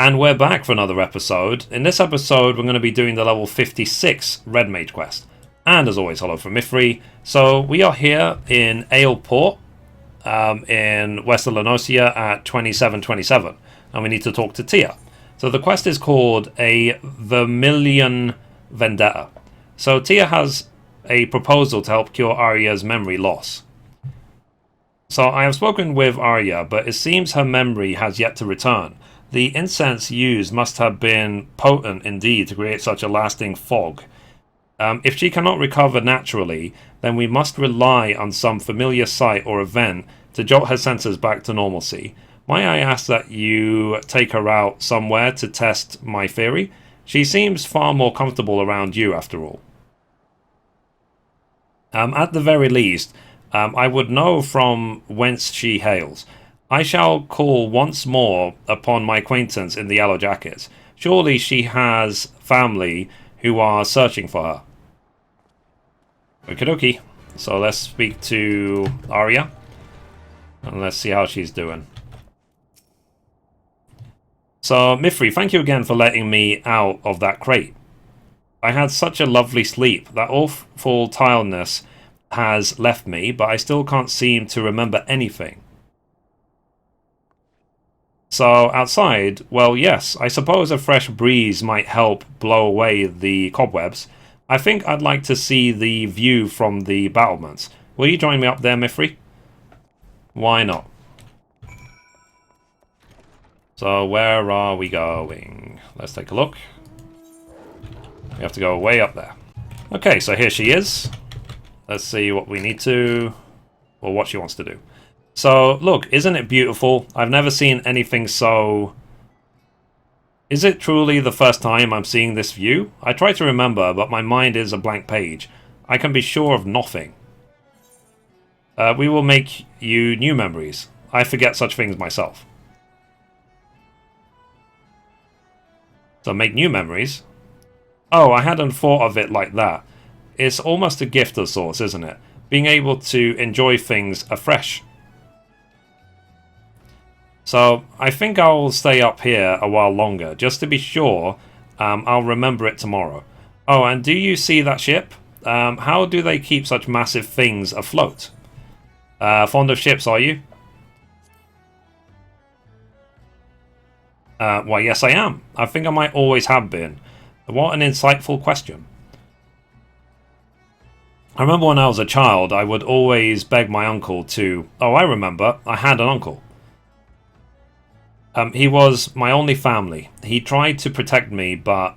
And we're back for another episode. In this episode, we're going to be doing the level 56 Red Mage quest. And as always, hello from Mithrie. So we are here in Aleport, in West Lanosia at 2727. And we need to talk to Tia. So the quest is called a Vermilion Vendetta. So Tia has a proposal to help cure Arya's memory loss. So I have spoken with Arya, but it seems her memory has yet to return. The incense used must have been potent indeed to create such a lasting fog. If she cannot recover naturally, then we must rely on some familiar sight or event to jolt her senses back to normalcy. Might I ask that you take her out somewhere to test my theory? She seems far more comfortable around you after all. At the very least, I would know from whence she hails. I shall call once more upon my acquaintance in the Yellow Jackets. Surely she has family who are searching for her. Okie dokie. So let's speak to Arya. And let's see how she's doing. So, Mithrie, thank you again for letting me out of that crate. I had such a lovely sleep. That awful tiredness has left me, but I still can't seem to remember anything. So, outside, well, yes, I suppose a fresh breeze might help blow away the cobwebs. I think I'd like to see the view from the battlements. Will you join me up there, Mithrie? Why not? So, where are we going? Let's take a look. We have to go way up there. Okay, so here she is. Let's see what we need to... or what she wants to do. So, look, isn't it beautiful? I've never seen anything so... Is it truly the first time I'm seeing this view? I try to remember, but my mind is a blank page. I can be sure of nothing. We will make you new memories. I forget such things myself. So, make new memories? Oh, I hadn't thought of it like that. It's almost a gift of sorts, isn't it? Being able to enjoy things afresh. So, I think I'll stay up here a while longer, just to be sure. I'll remember it tomorrow. Oh, and do you see that ship? How do they keep such massive things afloat? Fond of ships, are you? Why, yes I am. I think I might always have been. What an insightful question. I remember when I was a child, I would always beg my uncle to... Oh, I remember. I had an uncle. He was my only family. He tried to protect me, but...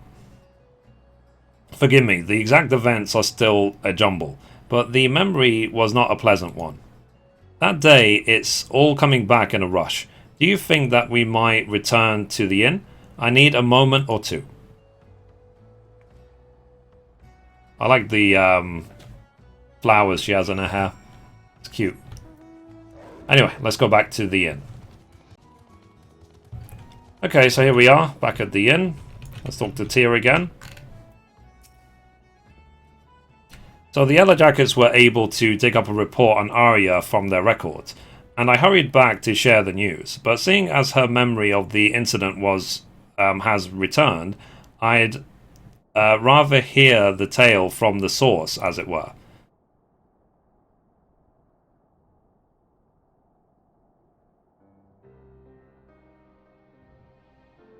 Forgive me, the exact events are still a jumble. But the memory was not a pleasant one. That day, it's all coming back in a rush. Do you think that we might return to the inn? I need a moment or two. I like the flowers she has in her hair. It's cute. Anyway, let's go back to the inn. Okay, so here we are, back at the inn. Let's talk to Tia again. So the Yellow Jackets were able to dig up a report on Arya from their records, and I hurried back to share the news. But seeing as her memory of the incident has returned, I'd rather hear the tale from the source, as it were.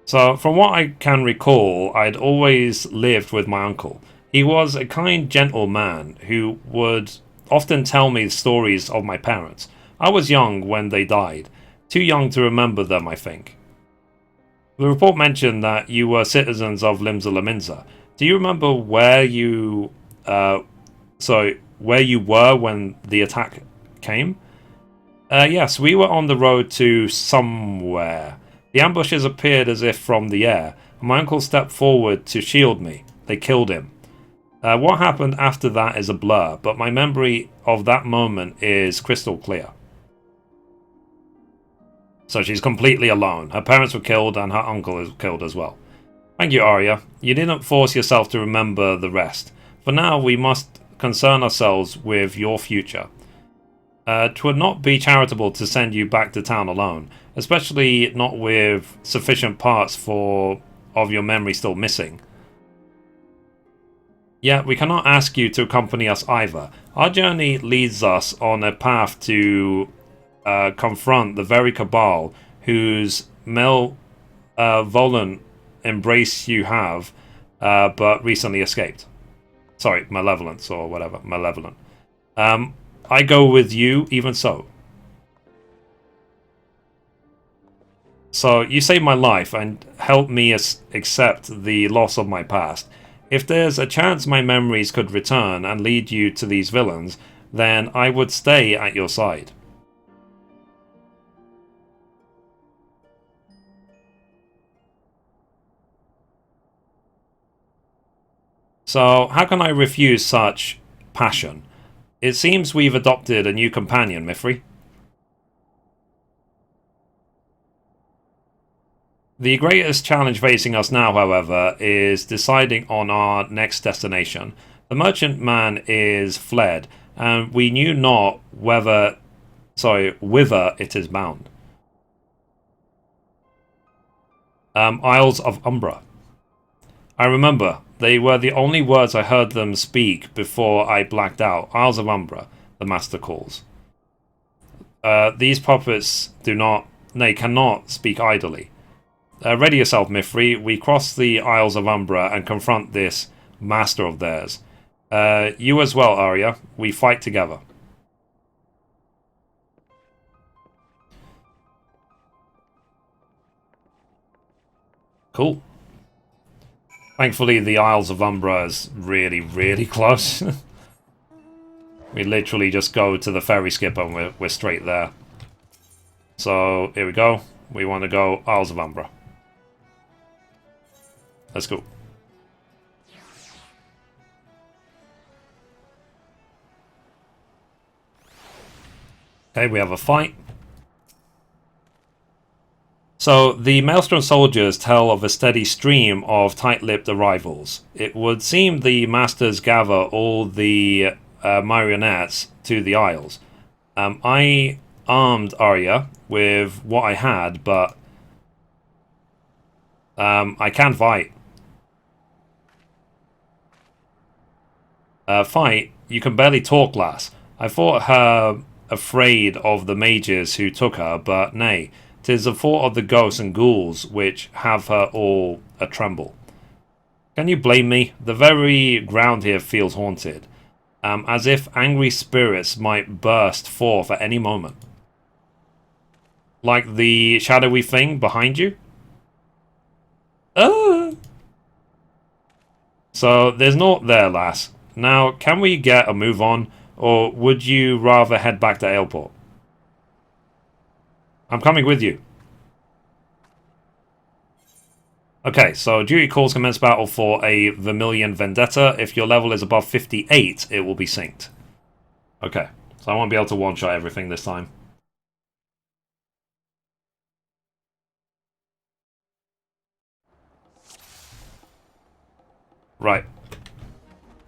So, from what I can recall, I'd always lived with my uncle. He was a kind, gentle man who would often tell me stories of my parents. I was young when they died. Too young to remember them, I think. The report mentioned that you were citizens of Limsa Lominsa. Do you remember where you were when the attack came? Yes, we were on the road to somewhere. The ambushes appeared as if from the air. My uncle stepped forward to shield me. They killed him. What happened after that is a blur, but my memory of that moment is crystal clear. So she's completely alone. Her parents were killed and her uncle is killed as well. Thank you, Arya. You didn't force yourself to remember the rest. For now, we must concern ourselves with your future. 'Twould not be charitable to send you back to town alone, especially not with sufficient parts of your memory still missing. Yet we cannot ask you to accompany us either. Our journey leads us on a path to confront the very cabal whose malevolent embrace you have, but recently escaped. Sorry, malevolence or whatever, malevolent. I go with you, even so. So you saved my life and helped me accept the loss of my past. If there's a chance my memories could return and lead you to these villains, then I would stay at your side. So how can I refuse such passion? It seems we've adopted a new companion, Mithrie. The greatest challenge facing us now, however, is deciding on our next destination. The merchantman is fled, and we knew not whither it is bound. Isles of Umbra. I remember, they were the only words I heard them speak before I blacked out. Isles of Umbra, the master calls. These puppets cannot speak idly. Ready yourself, Mithrie. We cross the Isles of Umbra and confront this master of theirs. You as well, Arya. We fight together. Cool. Thankfully, the Isles of Umbra is really, really close. We literally just go to the ferry skip and we're straight there. So, here we go. We want to go Isles of Umbra. Let's go. Okay, we have a fight. So, the Maelstrom soldiers tell of a steady stream of tight-lipped arrivals. It would seem the masters gather all the marionettes to the Isles. I armed Arya with what I had, but I can fight. Fight? You can barely talk, lass. I thought her afraid of the mages who took her, but nay, 'tis the thought of the ghosts and ghouls which have her all a tremble. Can you blame me? The very ground here feels haunted, as if angry spirits might burst forth at any moment. Like the shadowy thing behind you? So, there's naught there, lass. Now, can we get a move on, or would you rather head back to Aleport? I'm coming with you. Okay, so duty calls commence battle for a Vermilion Vendetta. If your level is above 58, it will be synced. Okay, so I won't be able to one-shot everything this time. Right.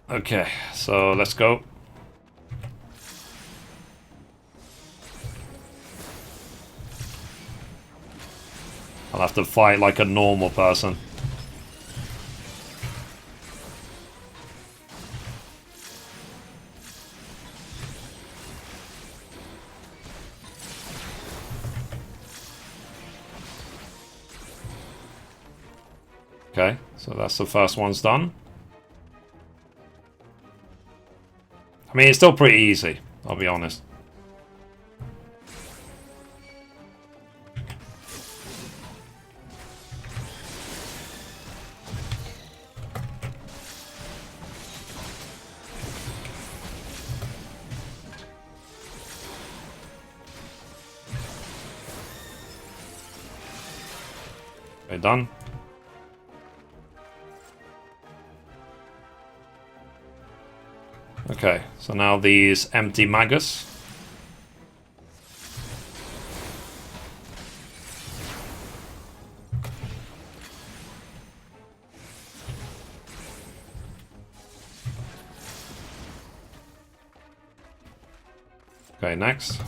Okay, so let's go. I'll have to fight like a normal person. Okay, so that's the first one's done. I mean, it's still pretty easy, I'll be honest. Okay, done. Okay, so now these empty magus. Okay, next.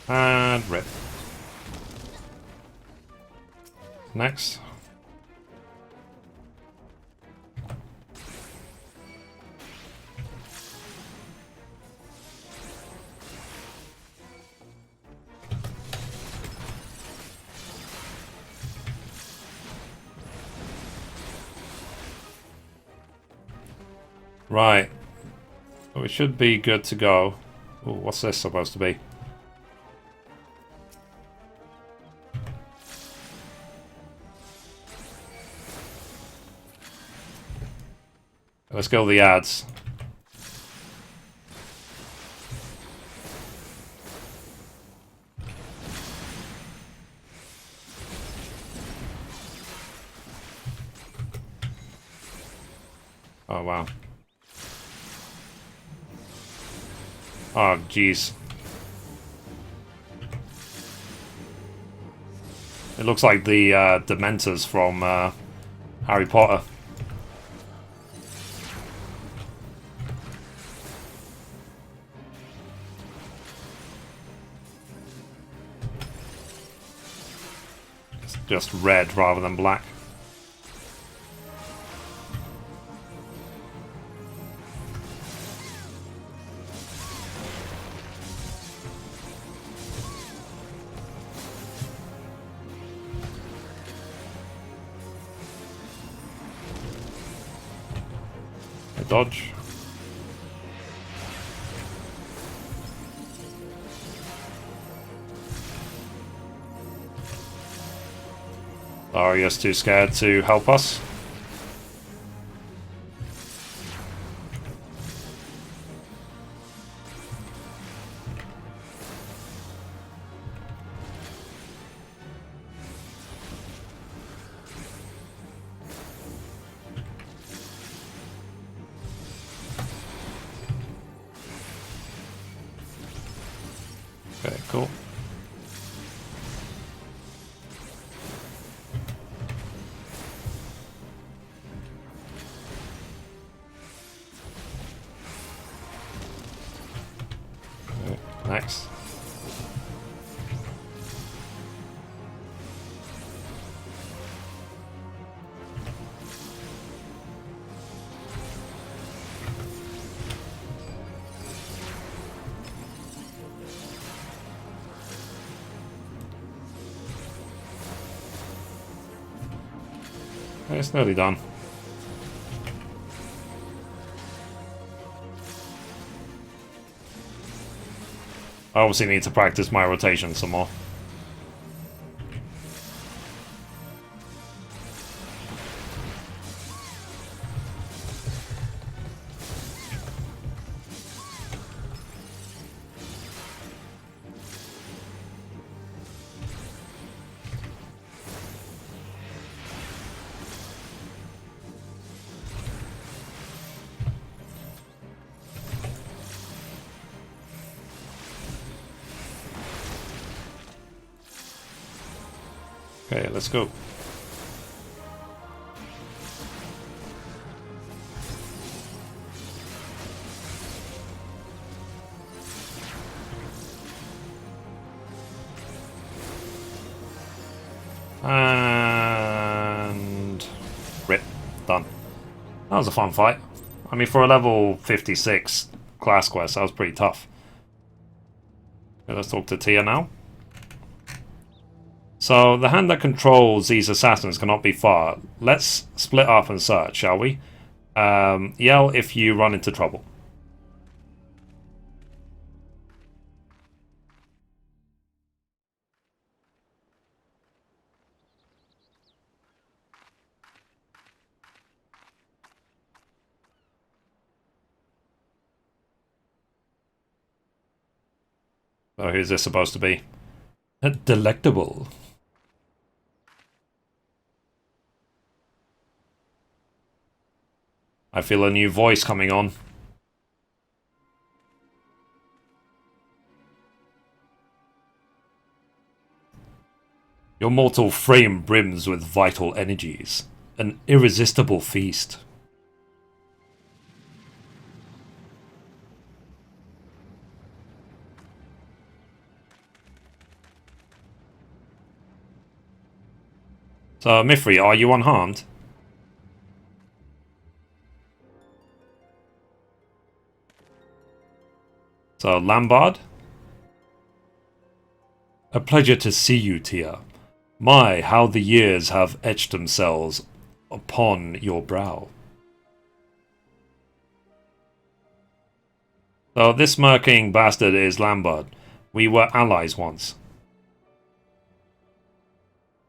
And rip. Next. Right. We should be good to go. Ooh, what's this supposed to be? Let's go with the ads. Oh, wow. Oh, jeez. It looks like the Dementors from Harry Potter. It's just red rather than black. Dodge. Aria's too scared to help us. Okay, cool. Okay, next. Okay, it's nearly done. I obviously need to practice my rotation some more. Okay, let's go. And rip. Done. That was a fun fight. I mean, for a level 56 class quest, that was pretty tough. Okay, let's talk to Tia now. So, the hand that controls these assassins cannot be far. Let's split up and search, shall we? Yell if you run into trouble. So, who's this supposed to be? Delectable. I feel a new voice coming on. Your mortal frame brims with vital energies. An irresistible feast. So, Mithrie, are you unharmed? So, Lambard? A pleasure to see you, Tia. My, how the years have etched themselves upon your brow. So, this smirking bastard is Lambard. We were allies once.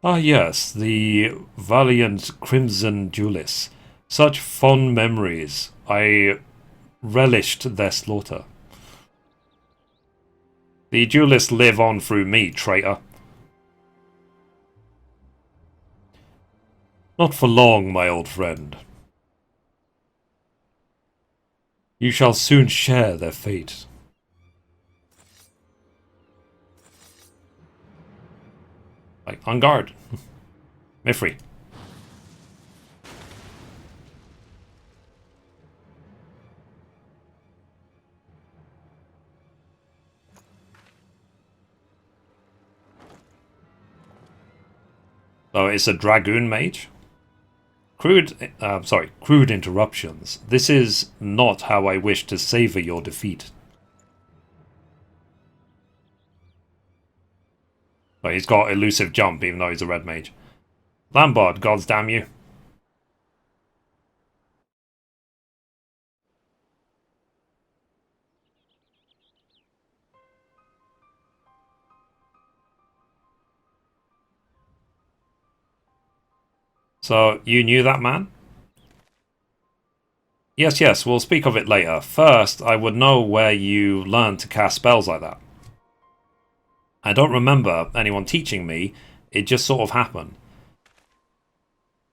Ah yes, the valiant Crimson Duelist. Such fond memories. I relished their slaughter. The duelists live on through me, traitor. Not for long, my old friend. You shall soon share their fate. Like, on guard. Mithrie. So it's a Dragoon Mage. Crude interruptions. This is not how I wish to savor your defeat. So he's got elusive jump even though he's a Red Mage. Lambard, gods damn you. So, you knew that man? Yes, we'll speak of it later. First, I would know where you learned to cast spells like that. I don't remember anyone teaching me, it just sort of happened.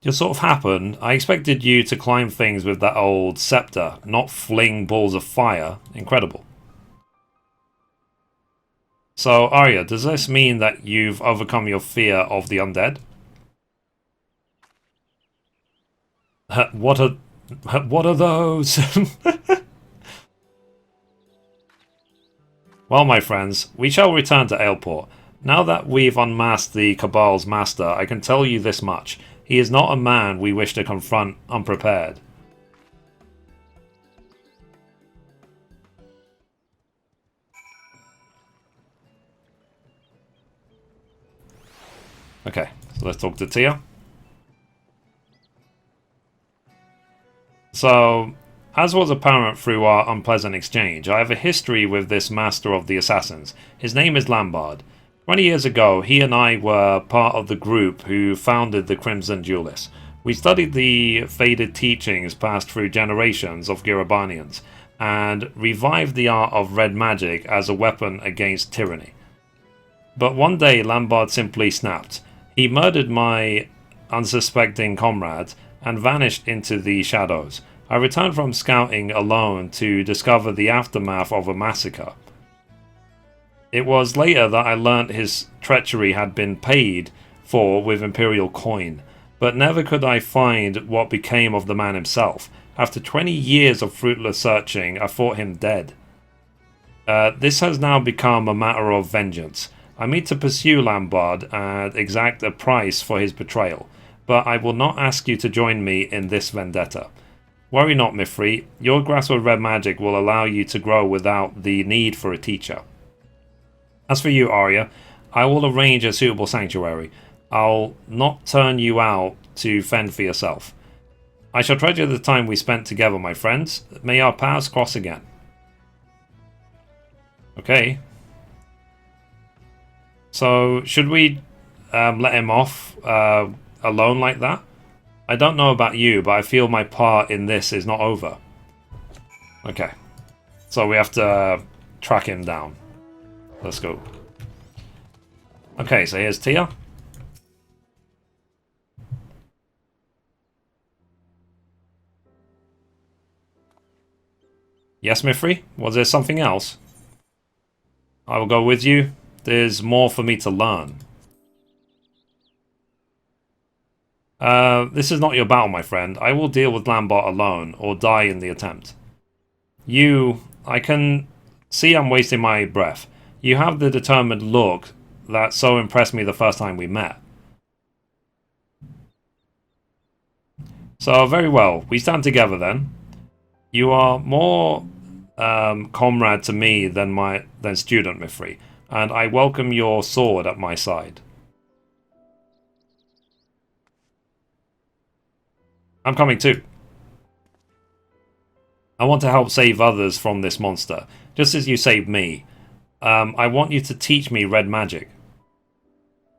I expected you to climb things with that old scepter, not fling balls of fire. Incredible. So, Arya, does this mean that you've overcome your fear of the undead? What are those? Well, my friends, we shall return to Aleport. Now that we've unmasked the Cabal's master, I can tell you this much. He is not a man we wish to confront unprepared. Okay, so let's talk to Tia. So, as was apparent through our unpleasant exchange, I have a history with this master of the assassins. His name is Lambard. 20 years ago, he and I were part of the group who founded the Crimson Duelists. We studied the faded teachings passed through generations of Girabanians, and revived the art of red magic as a weapon against tyranny. But one day Lambard simply snapped. He murdered my unsuspecting comrades and vanished into the shadows. I returned from scouting alone to discover the aftermath of a massacre. It was later that I learnt his treachery had been paid for with Imperial coin, but never could I find what became of the man himself. After 20 years of fruitless searching, I thought him dead. This has now become a matter of vengeance. I mean to pursue Lambard and exact a price for his betrayal, but I will not ask you to join me in this vendetta. Worry not, Mithrie. Your grasp of red magic will allow you to grow without the need for a teacher. As for you, Arya, I will arrange a suitable sanctuary. I'll not turn you out to fend for yourself. I shall treasure the time we spent together, my friends. May our paths cross again. Okay. So, should we let him off alone like that? I don't know about you, but I feel my part in this is not over. Okay. So we have to track him down. Let's go. Okay, so here's Tia. Yes, Mithrie? Was there something else? I will go with you. There's more for me to learn. This is not your battle, my friend. I will deal with Lambert alone, or die in the attempt. I can see I'm wasting my breath. You have the determined look that so impressed me the first time we met. So, very well. We stand together then. You are more comrade to me than student Mithrie, and I welcome your sword at my side. I'm coming too. I want to help save others from this monster, just as you saved me. I want you to teach me red magic.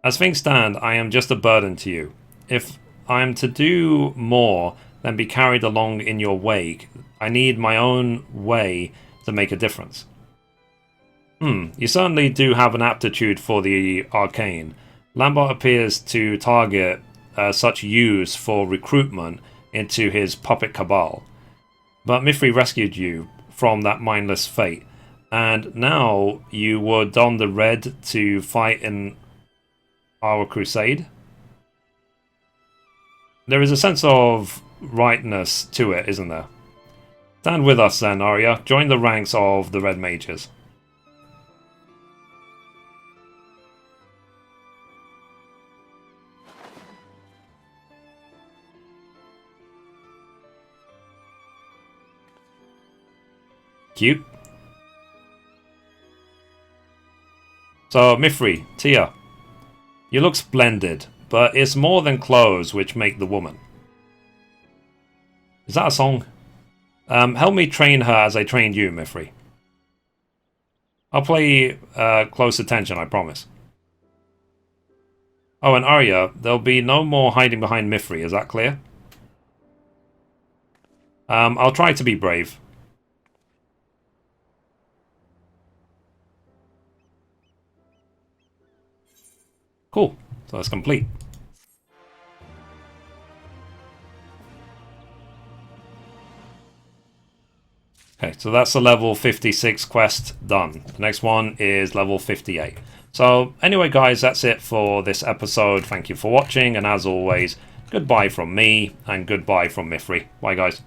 As things stand, I am just a burden to you. If I am to do more than be carried along in your wake, I need my own way to make a difference. You certainly do have an aptitude for the arcane. Lambert appears to target such use for recruitment into his puppet cabal. But Mithrie rescued you from that mindless fate, and now you would don the red to fight in our crusade? There is a sense of rightness to it, isn't there? Stand with us then, Arya. Join the ranks of the Red Mages. Cute. So, Mithrie, Tia, you look splendid, but it's more than clothes which make the woman. Is that a song? Help me train her as I trained you, Mithrie. I'll play close attention, I promise. Oh, and Arya, there'll be no more hiding behind Mithrie, is that clear? I'll try to be brave. Cool, so that's complete. Okay, so that's the level 56 quest done. The next one is level 58. So anyway, guys, that's it for this episode. Thank you for watching, and as always, goodbye from me, and goodbye from Mithrie. Bye, guys.